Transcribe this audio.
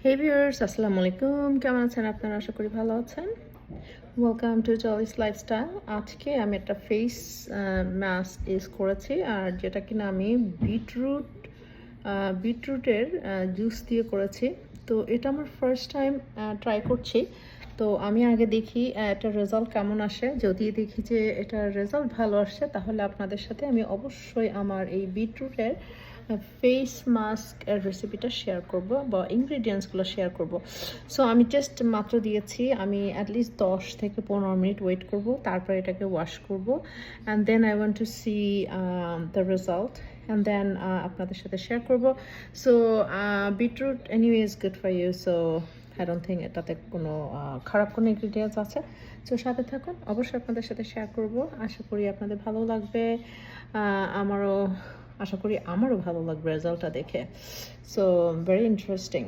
Hey viewers, আসসালামু আলাইকুম। কেমন আছেন আপনারা? আশা করি ভালো আছেন। Welcome to জলিস lifestyle. আজকে আমি একটা ফেস মাস্ক ইউজ করেছি, আর যেটা কিনা আমি বিটরুটের জুস দিয়ে করেছি। তো এটা আমার ফার্স্ট টাইম ট্রাই করছি। তো আমি আগে দেখি এটার রেজাল্ট কেমন আসে। যদি দেখি যে এটার রেজাল্ট ভালো আসছে, তাহলে আপনাদের সাথে আমি অবশ্যই আমার এই বিটরুটের ফেস মাস্ক এর রেসিপিটা শেয়ার করব বা ইনগ্রিডিয়েন্টসগুলো শেয়ার করব। সো আমি জাস্ট মাত্র দিয়েছি, আমি অ্যাটলিস্ট 10 থেকে 15 মিনিট ওয়েট করব, তারপর এটাকে ওয়াশ করব, and then I want to see the result, and then আপনাদের সাথে শেয়ার করব। So beetroot anyway is good for you, so I don't think এটাতে কোনো খারাপ কোনো ইনগ্রিডিয়েন্টস আছে। সো সাথে থাকুন, অবশ্যই আপনাদের সাথে শেয়ার করব। আশা করি আপনাদের ভালো লাগবে, আমারও আশা করি আমারও ভালো লাগবে রেজাল্টটা দেখে। So very interesting.